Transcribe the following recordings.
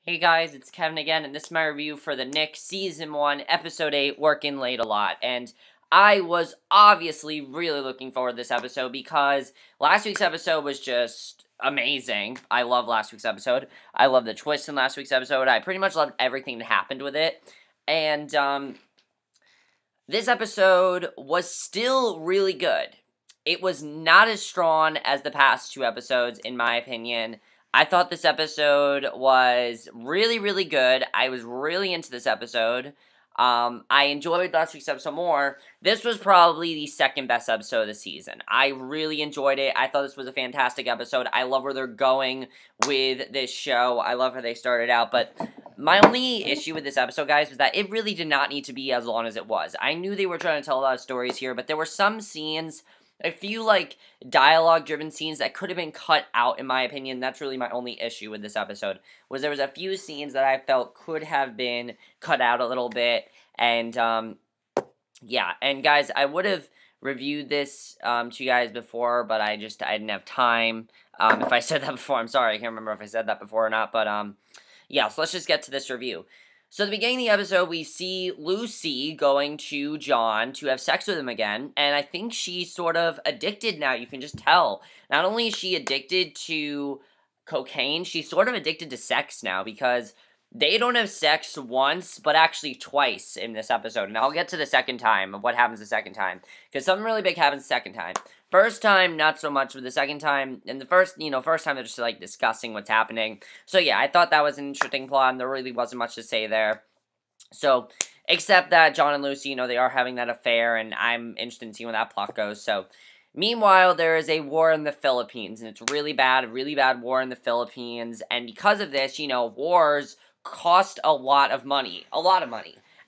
Hey guys, it's Kevin again, and this is my review for the Knick Season 1, Episode 8, Working Late a Lot. And I was obviously really looking forward to this episode because last week's episode was just amazing. I love last week's episode. I love the twist in last week's episode. I pretty much loved everything that happened with it. And this episode was still really good. It was not as strong as the past two episodes, in my opinion. I thought this episode was really, really good. I was really into this episode. I enjoyed last week's episode more. This was probably the second best episode of the season. I really enjoyed it. I thought this was a fantastic episode. I love where they're going with this show. I love how they started out, but my only issue with this episode, guys, was that it really did not need to be as long as it was. I knew they were trying to tell a lot of stories here, but there were some scenes, a few, dialogue-driven scenes that could have been cut out, in my opinion. That's really my only issue with this episode, was there was a few scenes that I felt could have been cut out a little bit, and, yeah. And, guys, I would have reviewed this, to you guys before, but I didn't have time. If I said that before, I'm sorry, I can't remember if I said that before or not, but, yeah, so let's just get to this review. So at the beginning of the episode, we see Lucy going to John to have sex with him again, and I think she's sort of addicted now, you can just tell. Not only is she addicted to cocaine, she's sort of addicted to sex now, because they don't have sex once, but actually twice in this episode, and I'll get to the second time, of what happens the second time, because something really big happens the second time. First time, not so much, but the second time, and the first time they're just, discussing what's happening. So, yeah, I thought that was an interesting plot, and there really wasn't much to say there. So, except that John and Lucy, they are having that affair, and I'm interested in seeing where that plot goes. So, meanwhile, there is a war in the Philippines, and it's a really bad war in the Philippines, and because of this, wars cost a lot of money.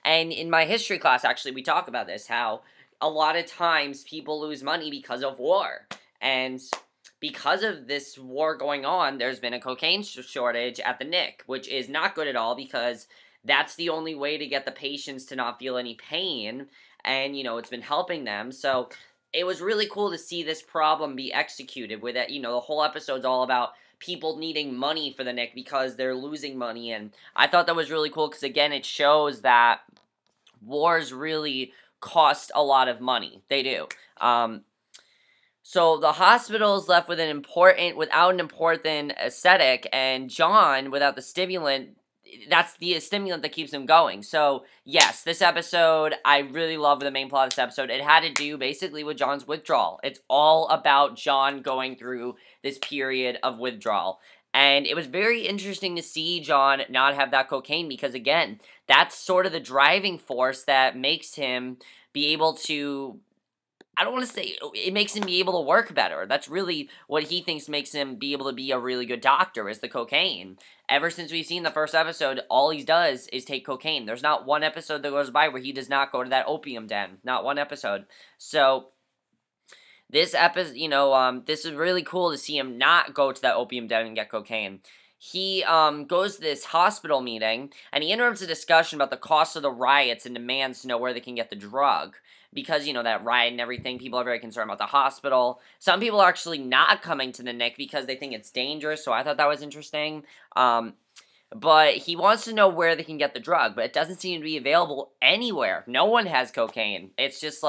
And in my history class, actually, we talk about this, how a lot of times people lose money because of war. And because of this war going on, there's been a cocaine shortage at the Knick, which is not good at all because that's the only way to get the patients to not feel any pain. And, it's been helping them. So it was really cool to see this problem be executed with it. The whole episode's all about people needing money for the Knick because they're losing money. And I thought that was really cool because, again, it shows that wars really cost a lot of money. They do. So the hospital is left with without an important aesthetic, and John, without the stimulant, that's the stimulant that keeps him going. So, yes, this episode, I really love the main plot of this episode. It had to do, basically, with John's withdrawal. It's all about John going through this period of withdrawal. And it was very interesting to see John not have that cocaine because, again, that's sort of the driving force that makes him be able to, I don't want to say, it makes him be able to work better. That's really what he thinks makes him be able to be a really good doctor, is the cocaine. Ever since we've seen the first episode, all he does is take cocaine. There's not one episode that goes by where he does not go to that opium den. Not one episode. So this episode, this is really cool to see him not go to that opium den and get cocaine. He goes to this hospital meeting, and he interrupts a discussion about the cost of the riots and demands to know where they can get the drug. Because, that riot and everything, people are very concerned about the hospital. Some people are actually not coming to the Knick because they think it's dangerous, so I thought that was interesting. But he wants to know where they can get the drug, but it doesn't seem to be available anywhere. No one has cocaine. It's just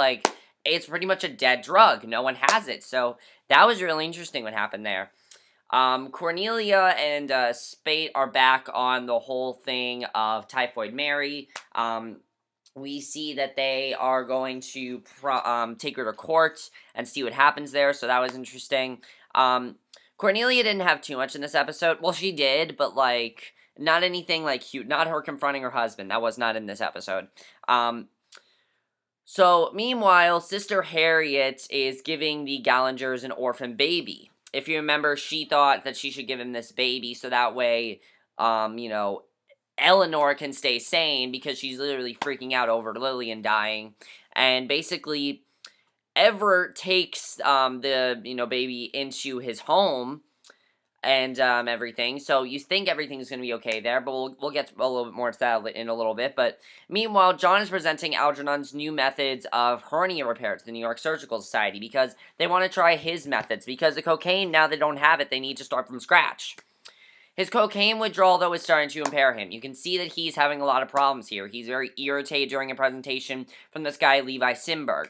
it's pretty much a dead drug. No one has it. So that was really interesting what happened there. Cornelia and Spate are back on the whole thing of Typhoid Mary. We see that they are going to take her to court and see what happens there, so that was interesting. Cornelia didn't have too much in this episode. Well, she did, but, not anything, cute. Not her confronting her husband. That was not in this episode. So, meanwhile, Sister Harriet is giving the Gallingers an orphan baby. If you remember, she thought that she should give him this baby so that way, Eleanor can stay sane because she's literally freaking out over Lillain dying. And basically, Everett takes the baby into his home and everything. So you think everything's going to be okay there, but we'll get a little bit more to that in a little bit. But meanwhile, John is presenting Algernon's new methods of hernia repair to the New York Surgical Society because they want to try his methods. Because the cocaine, now they don't have it, they need to start from scratch. His cocaine withdrawal, though, is starting to impair him. You can see that he's having a lot of problems here. He's very irritated during a presentation from this guy, Levi Simberg,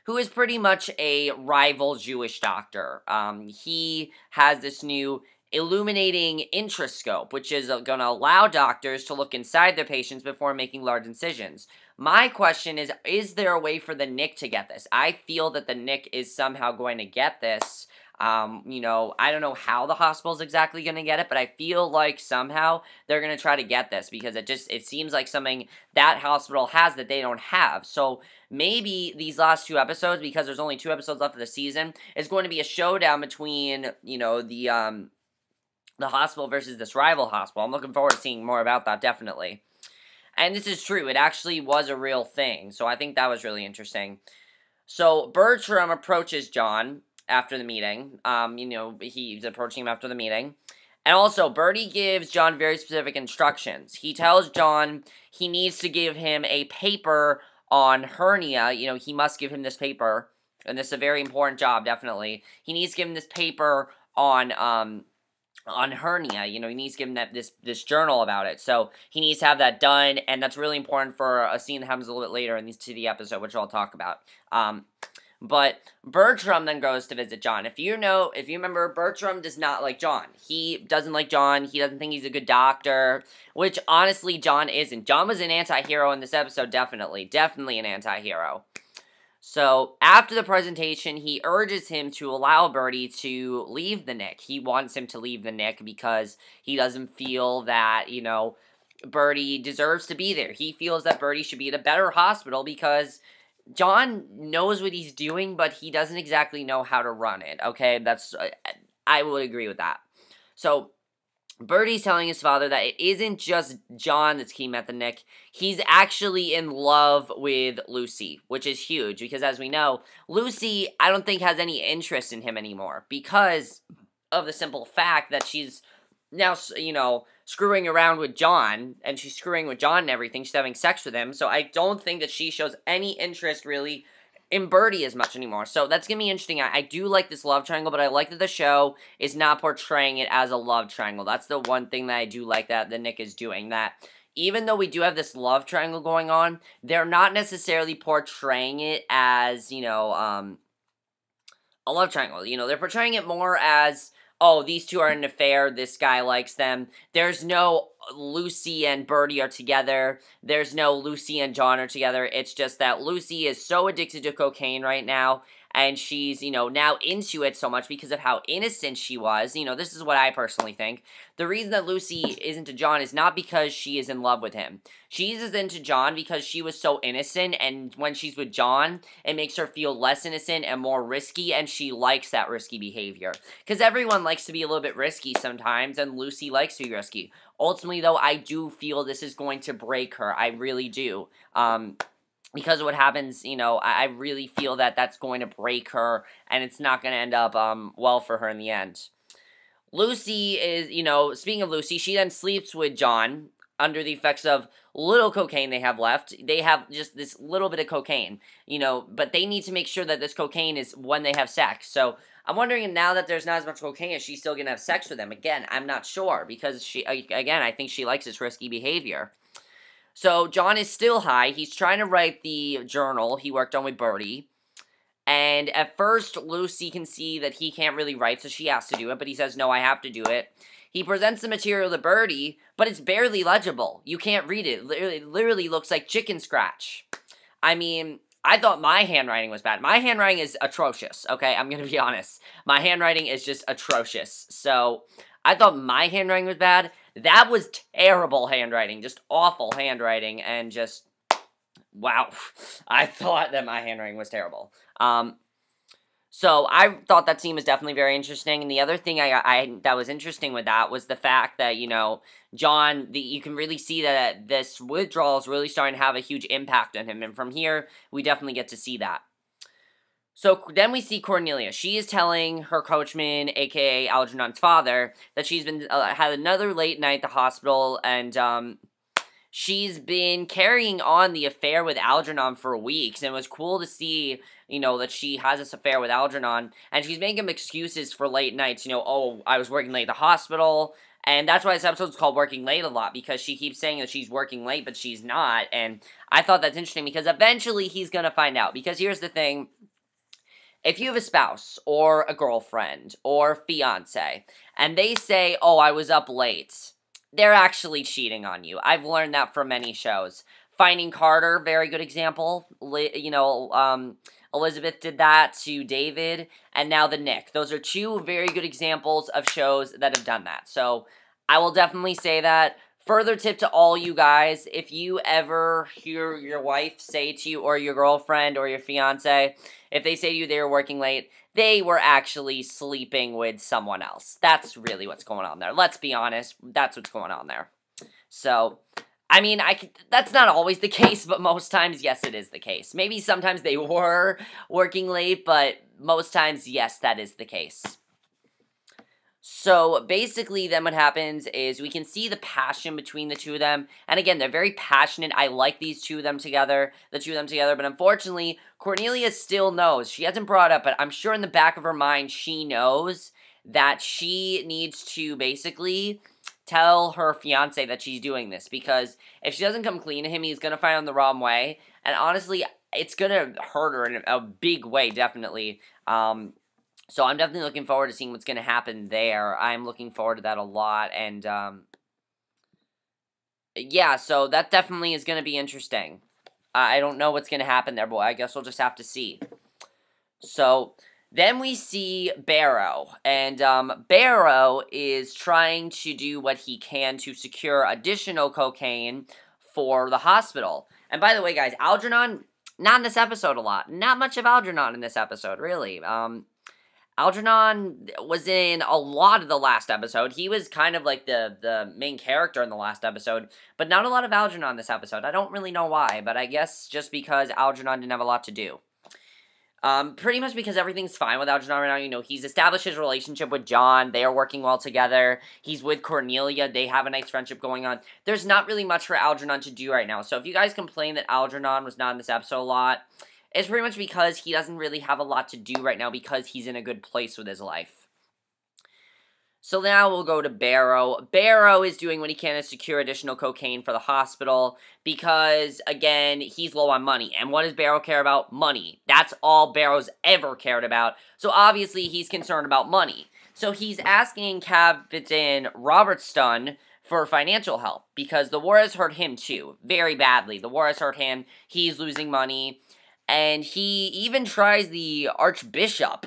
who is pretty much a rival Jewish doctor. He has this new illuminating intrascope, which is going to allow doctors to look inside their patients before making large incisions. My question is there a way for the Knick to get this? I feel that the Knick is somehow going to get this. You know, I don't know how the hospital's exactly going to get it, but I feel like somehow they're going to try to get this because it seems like something that hospital has that they don't have. So maybe these last 2 episodes, because there's only 2 episodes left of the season, is going to be a showdown between, you know, the hospital versus this rival hospital. I'm looking forward to seeing more about that, definitely. And this is true. It actually was a real thing, so I think that was really interesting. So Bertram approaches John after the meeting. You know, he's approaching him after the meeting. And also, Bertie gives John very specific instructions. He tells John he needs to give him a paper on hernia. You know, he must give him this paper. And this is a very important job, definitely. He needs to give him this paper on hernia. You know, he needs to give him this journal about it. So he needs to have that done, and that's really important for a scene that happens a little bit later in the episode, which I'll talk about. But Bertram then goes to visit John. If you remember, Bertram does not like John. He doesn't like John. He doesn't think he's a good doctor, which honestly John isn't. John was an anti-hero in this episode, definitely. Definitely an anti-hero. So, after the presentation, he urges him to allow Bertie to leave the Knick. He wants him to leave the Knick because he doesn't feel that, you know, Bertie deserves to be there. He feels that Bertie should be at a better hospital because John knows what he's doing, but he doesn't exactly know how to run it, okay? I would agree with that. So, Bertie's telling his father that it isn't just John that's keeping him at the Knick. He's actually in love with Lucy, which is huge, because as we know, Lucy, I don't think has any interest in him anymore, because of the simple fact that she's now, you know, screwing around with John, and she's screwing with John and everything. She's having sex with him, so I don't think that she shows any interest, really, in Bertie as much anymore. So that's going to be interesting. I do like this love triangle, but I like that the show is not portraying it as a love triangle. That's the one thing that I do like that the Knick is doing. That even though we do have this love triangle going on, they're not necessarily portraying it as, you know, a love triangle. You know, they're portraying it more as, oh, these two are in an affair, this guy likes them. There's no Lucy and Bertie are together. There's no Lucy and John are together. It's just that Lucy is so addicted to cocaine right now, and she's, you know, now into it so much because of how innocent she was. You know, this is what I personally think. The reason that Lucy is into John is not because she is in love with him. She's into John because she was so innocent, and when she's with John, it makes her feel less innocent and more risky, and she likes that risky behavior. Because everyone likes to be a little bit risky sometimes, and Lucy likes to be risky. Ultimately, though, I do feel this is going to break her. I really do. Because of what happens, you know, I really feel that that's going to break her, and it's not going to end up well for her in the end. Lucy is, you know, speaking of Lucy, she then sleeps with John under the effects of little cocaine they have left. They have just this little bit of cocaine, you know, but they need to make sure that this cocaine is when they have sex. So I'm wondering, now that there's not as much cocaine, is she still going to have sex with him? Again, I'm not sure, because I think she likes this risky behavior. So John is still high. He's trying to write the journal he worked on with Bertie. And at first, Lucy can see that he can't really write, so she has to do it. But he says, no, I have to do it. He presents the material to Bertie, but it's barely legible. You can't read it. It literally looks like chicken scratch. I mean, I thought my handwriting was bad. My handwriting is atrocious, okay? I'm going to be honest. My handwriting is just atrocious. So I thought my handwriting was bad. That was terrible handwriting. Just awful handwriting, and just, wow. I thought that my handwriting was terrible. So I thought that scene was definitely very interesting, and the other thing that was interesting with that was the fact that, you know, John, you can really see that this withdrawal is really starting to have a huge impact on him, and from here, we definitely get to see that. So then we see Cornelia. She is telling her coachman, aka Algernon's father, that she's been had another late night at the hospital, and she's been carrying on the affair with Algernon for weeks, and it was cool to see, you know, that she has this affair with Algernon, and she's making excuses for late nights, you know, oh, I was working late at the hospital, And that's why this episode's called Working Late a lot, because she keeps saying that she's working late, but she's not. And I thought that's interesting, because eventually he's going to find out. Because here's the thing. If you have a spouse, or a girlfriend, or fiance, and they say, oh, I was up late, they're actually cheating on you. I've learned that from many shows. Finding Carter, very good example. Elizabeth did that to David, and now the Knick. Those are two very good examples of shows that have done that. So, I will definitely say that. Further tip to all you guys, if you ever hear your wife say to you, or your girlfriend, or your fiance, if they say to you they were working late, they were actually sleeping with someone else. That's really what's going on there. Let's be honest, that's what's going on there. So, I mean, that's not always the case, but most times, yes, it is the case. Maybe sometimes they were working late, but most times, yes, that is the case. So, basically, then what happens is we can see the passion between the two of them. And again, they're very passionate. I like the two of them together. But unfortunately, Cornelia still knows. She hasn't brought it up, but I'm sure in the back of her mind, she knows that she needs to basically tell her fiancé that she's doing this. Because if she doesn't come clean to him, he's going to find out the wrong way. And honestly, it's going to hurt her in a big way, definitely. So I'm definitely looking forward to seeing what's going to happen there. I'm looking forward to that a lot, and, yeah, so that definitely is going to be interesting. I don't know what's going to happen there, but I guess we'll just have to see. So, then we see Barrow, and, Barrow is trying to do what he can to secure additional cocaine for the hospital. And by the way, guys, Algernon, not in this episode a lot. Not much of Algernon in this episode, really. Algernon was in a lot of the last episode. He was kind of like the main character in the last episode, but not a lot of Algernon this episode. I don't really know why, but I guess just because Algernon didn't have a lot to do. Pretty much because everything's fine with Algernon right now. You know, he's established his relationship with John. They are working well together. He's with Cornelia. They have a nice friendship going on. There's not really much for Algernon to do right now. So if you guys complain that Algernon was not in this episode a lot, it's pretty much because he doesn't really have a lot to do right now because he's in a good place with his life. So now we'll go to Barrow. Barrow is doing what he can to secure additional cocaine for the hospital because, again, he's low on money. And what does Barrow care about? Money. That's all Barrow's ever cared about. So obviously he's concerned about money. So he's asking Captain Robertson for financial help because the war has hurt him too, very badly. The war has hurt him. He's losing money. And he even tries the Archbishop,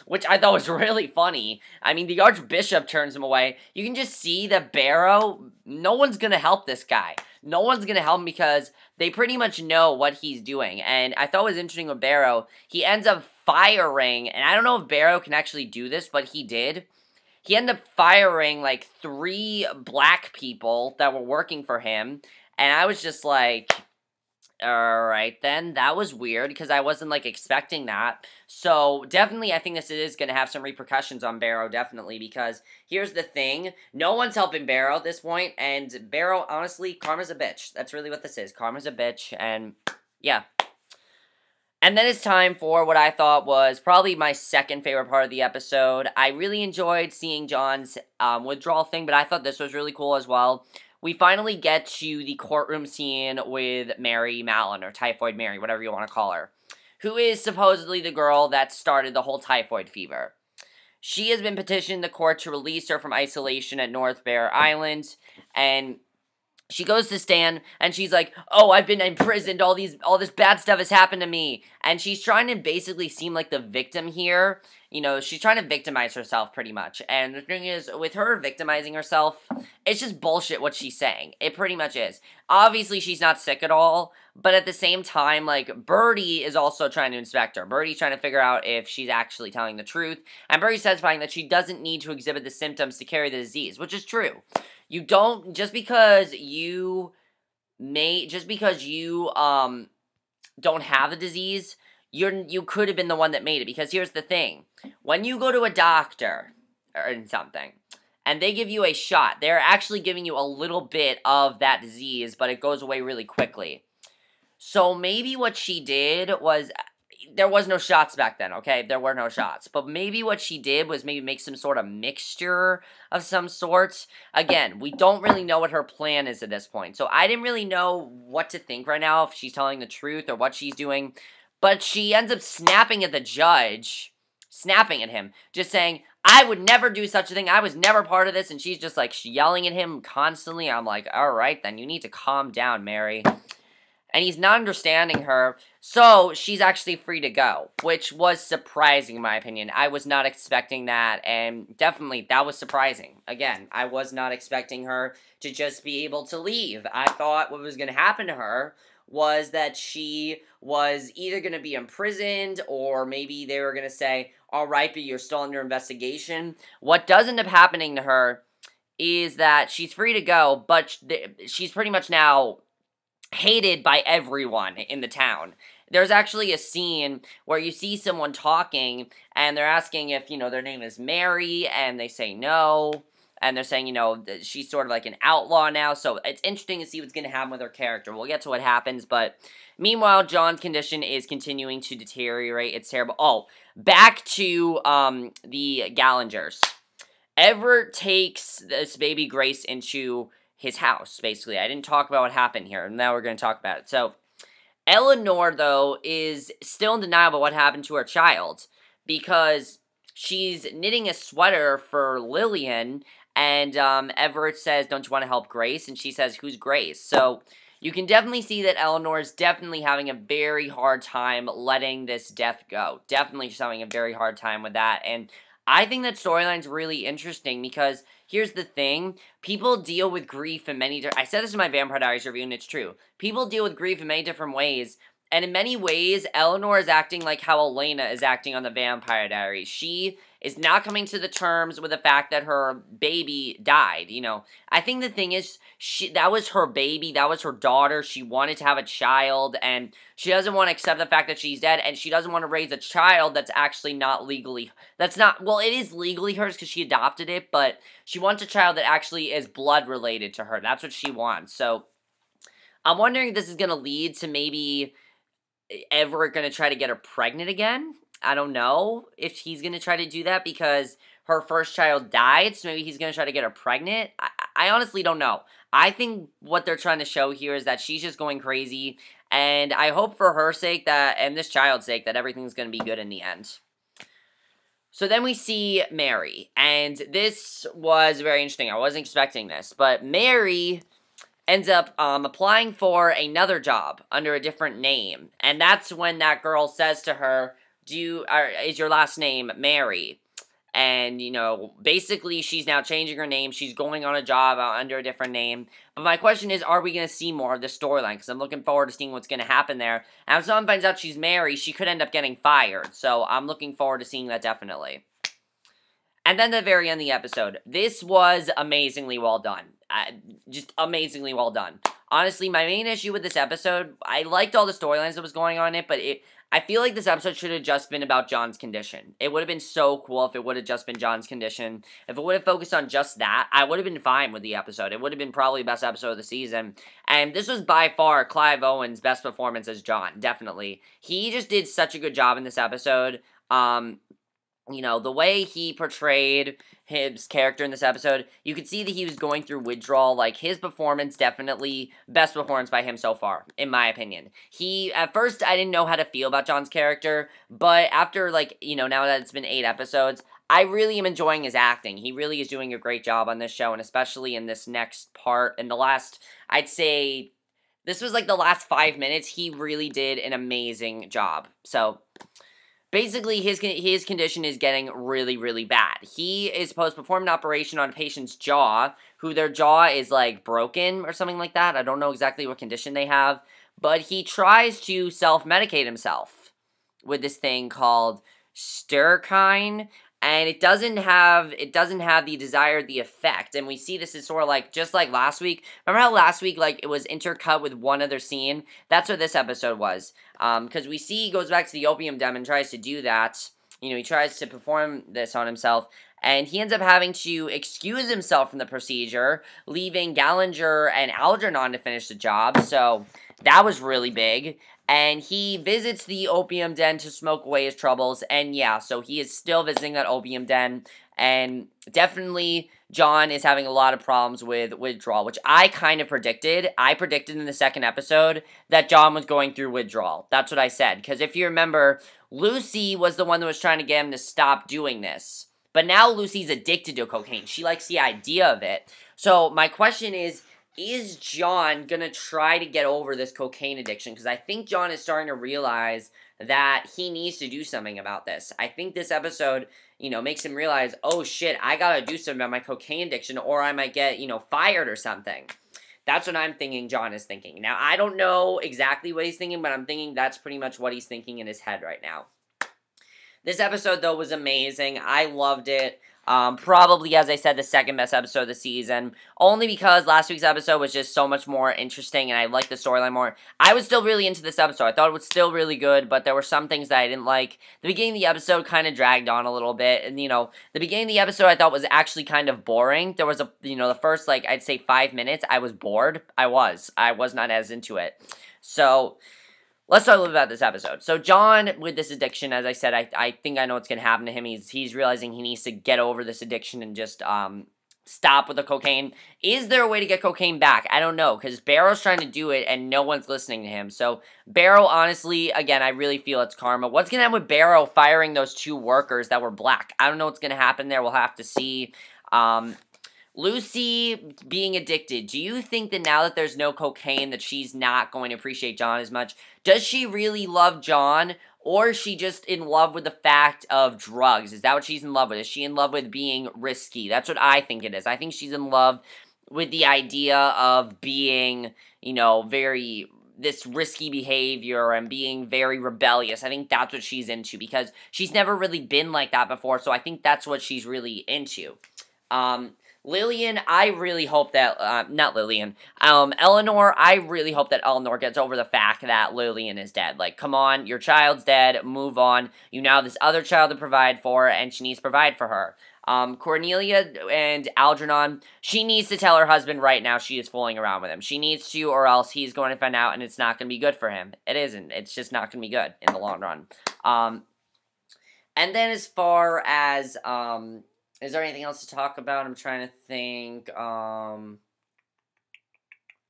which I thought was really funny. I mean, the Archbishop turns him away. You can just see that Barrow, no one's going to help this guy. No one's going to help him because they pretty much know what he's doing. And I thought it was interesting with Barrow, he ends up firing, and I don't know if Barrow can actually do this, but he did. He ended up firing like 3 black people that were working for him. And I was just like, alright then, that was weird, because I wasn't, like, expecting that. So, definitely, I think this is going to have some repercussions on Barrow, definitely, because here's the thing, no one's helping Barrow at this point, and Barrow, honestly, karma's a bitch. That's really what this is. Karma's a bitch, and, yeah. And then it's time for what I thought was probably my second favorite part of the episode. I really enjoyed seeing John's withdrawal thing, but I thought this was really cool as well. We finally get to the courtroom scene with Mary Mallon, or Typhoid Mary, whatever you want to call her, who is supposedly the girl that started the whole typhoid fever. She has been petitioning the court to release her from isolation at North Bear Island, and she goes to stand, and she's like, oh, I've been imprisoned, all this bad stuff has happened to me, and she's trying to basically seem like the victim here. You know, she's trying to victimize herself, pretty much, and the thing is, with her victimizing herself, it's just bullshit what she's saying. It pretty much is. Obviously, she's not sick at all, but at the same time, like, Birdie is also trying to inspect her. Birdie's trying to figure out if she's actually telling the truth, and Birdie's testifying that she doesn't need to exhibit the symptoms to carry the disease, which is true. You don't, just because you don't have the disease, you could have been the one that made it, because here's the thing. When you go to a doctor, or something, and they give you a shot, they're actually giving you a little bit of that disease, but it goes away really quickly. So maybe what she did was, there was no shots back then, okay? There were no shots. But maybe what she did was maybe make some sort of mixture of some sorts. Again, we don't really know what her plan is at this point. So I didn't really know what to think right now, if she's telling the truth or what she's doing. But she ends up snapping at the judge, snapping at him, just saying, I would never do such a thing. I was never part of this. And she's just, like, yelling at him constantly. I'm like, all right, then you need to calm down, Mary. And he's not understanding her, so she's actually free to go, which was surprising in my opinion. I was not expecting that, and definitely that was surprising. Again, I was not expecting her to just be able to leave. I thought what was going to happen to her was that she was either going to be imprisoned, or maybe they were going to say, all right, but you're still under investigation. What does end up happening to her is that she's free to go, but she's pretty much now hated by everyone in the town. There's actually a scene where you see someone talking, and they're asking if, their name is Mary, and they say no, and they're saying, that she's sort of like an outlaw now, so it's interesting to see what's going to happen with her character. We'll get to what happens, but meanwhile, John's condition is continuing to deteriorate. It's terrible. Oh, back to, the Gallingers. Everett takes this baby Grace into his house, basically. I didn't talk about what happened here, and now we're going to talk about it. So, Eleanor, though, is still in denial about what happened to her child, because she's knitting a sweater for Lillain, and Everett says, don't you want to help Grace? And she says, who's Grace? So, you can definitely see that Eleanor is definitely having a very hard time letting this death go. Definitely she's having a very hard time with that, and I think that storyline's really interesting, because here's the thing, people deal with grief in many I said this in my Vampire Diaries review, and it's true. People deal with grief in many different ways, and in many ways, Eleanor is acting like how Elena is acting on the Vampire Diaries. She is not coming to the terms with the fact that her baby died, I think the thing is, that was her baby, that was her daughter, she wanted to have a child, and she doesn't want to accept the fact that she's dead, and she doesn't want to raise a child that's actually not legally, well, it is legally hers because she adopted it, but she wants a child that actually is blood related to her. That's what she wants. So, I'm wondering if this is going to lead to maybe Everett going to try to get her pregnant again. I don't know if he's going to try to do that, because her first child died, so maybe he's going to try to get her pregnant. I honestly don't know. I think what they're trying to show here is that she's just going crazy, and I hope for her sake and this child's sake, that everything's going to be good in the end. So then we see Mary, and this was very interesting. I wasn't expecting this, but Mary ends up applying for another job under a different name, and that's when that girl says to her, is your last name Mary? And, basically she's now changing her name. She's going on a job under a different name. But my question is, are we going to see more of this storyline? Because I'm looking forward to seeing what's going to happen there. And if someone finds out she's Mary, she could end up getting fired. So I'm looking forward to seeing that definitely. And then the very end of the episode. This was amazingly well done. Just amazingly well done. Honestly, my main issue with this episode, I liked all the storylines that was going on in it, but I feel like this episode should have just been about John's condition. It would have been so cool if it would have just been John's condition. If it would have focused on just that, I would have been fine with the episode. It would have been probably the best episode of the season. And this was by far Clive Owen's best performance as John, definitely. He just did such a good job in this episode. The way he portrayed his character in this episode, you could see that he was going through withdrawal. Like, his performance, definitely best performance by him so far, in my opinion. At first, I didn't know how to feel about John's character, but after, now that it's been 8 episodes, I really am enjoying his acting. He really is doing a great job on this show, and especially in this next part, in the last, I'd say, this was the last 5 minutes, he really did an amazing job. So, basically, his condition is getting really, really bad. He is supposed to perform an operation on a patient's jaw, who their jaw is, broken or something like that. I don't know exactly what condition they have, but he tries to self-medicate himself with this thing called Stirkine, and it doesn't have the effect, and we see this is sort of just like last week. Remember how last week, it was intercut with one other scene? That's what this episode was, because we see he goes back to the opium den and tries to do that. He tries to perform this on himself, and he ends up having to excuse himself from the procedure, leaving Gallinger and Algernon to finish the job, so that was really big. And he visits the opium den to smoke away his troubles, and yeah, so he is still visiting that opium den, and definitely John is having a lot of problems with withdrawal, which I kind of predicted. I predicted in the second episode that John was going through withdrawal. That's what I said, because if you remember, Lucy was the one that was trying to get him to stop doing this. But now Lucy's addicted to cocaine. She likes the idea of it. So my question is John gonna try to get over this cocaine addiction? Because I think John is starting to realize that he needs to do something about this. I think this episode, makes him realize, oh shit, I gotta do something about my cocaine addiction or I might get, fired or something. That's what I'm thinking John is thinking. Now, I don't know exactly what he's thinking, but I'm thinking that's pretty much what he's thinking in his head right now. This episode, though, was amazing. I loved it. Probably, as I said, the second best episode of the season. Only because last week's episode was just so much more interesting and I liked the storyline more. I was still really into this episode. I thought it was still really good, but there were some things that I didn't like. The beginning of the episode kind of dragged on a little bit. And, the beginning of the episode I thought was actually kind of boring. There was the first, I'd say 5 minutes, I was bored. I was not as into it. So let's talk a little about this episode. So John, with this addiction, as I said, I think I know what's going to happen to him. He's realizing he needs to get over this addiction and just stop with the cocaine. Is there a way to get cocaine back? I don't know, because Barrow's trying to do it and no one's listening to him. So Barrow, honestly, again, I really feel it's karma. What's going to happen with Barrow firing those 2 workers that were black? I don't know what's going to happen there. We'll have to see. Lucy being addicted, do you think that now that there's no cocaine that she's not going to appreciate John as much? Does she really love John, or is she just in love with the fact of drugs? Is that what she's in love with? Is she in love with being risky? That's what I think it is. I think she's in love with the idea of being, this risky behavior and being very rebellious. I think that's what she's into, because she's never really been like that before, so I think that's what she's really into. Lillian, I really hope that, not Lillian, Eleanor, I really hope that Eleanor gets over the fact that Lillian is dead. Come on, your child's dead, move on. You now have this other child to provide for, and she needs to provide for her. Cornelia and Algernon, she needs to tell her husband right now she is fooling around with him. She needs to, or else he's going to find out, and it's not going to be good for him. It isn't. It's just not going to be good in the long run. And then as far as, is there anything else to talk about? I'm trying to think.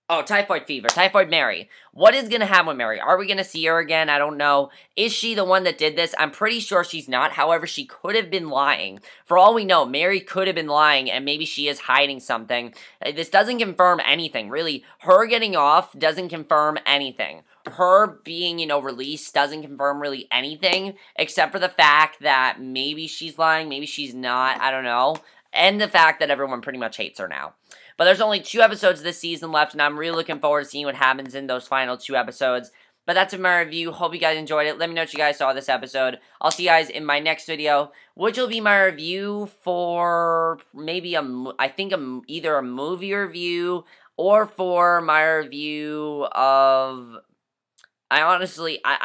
Oh, typhoid fever. Typhoid Mary. What is going to happen with Mary? Are we going to see her again? I don't know. Is she the one that did this? I'm pretty sure she's not. However, she could have been lying. For all we know, Mary could have been lying, and maybe she is hiding something. This doesn't confirm anything, really. Her getting off doesn't confirm anything. Her being, released doesn't confirm really anything, except for the fact that maybe she's lying, maybe she's not, I don't know. And the fact that everyone pretty much hates her now. But there's only 2 episodes this season left, and I'm really looking forward to seeing what happens in those final 2 episodes. But that's it, my review. Hope you guys enjoyed it. Let me know what you guys saw this episode. I'll see you guys in my next video, which will be my review for maybe either a movie review or for my review of... I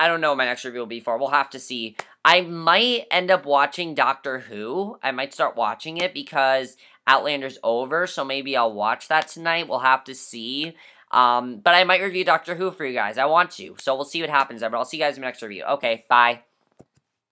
don't know what my next review will be for. We'll have to see. I might end up watching Doctor Who. I might start watching it because Outlander's over, so maybe I'll watch that tonight. We'll have to see. But I might review Doctor Who for you guys. I want to. So we'll see what happens there, but I'll see you guys in my next review. Okay, bye.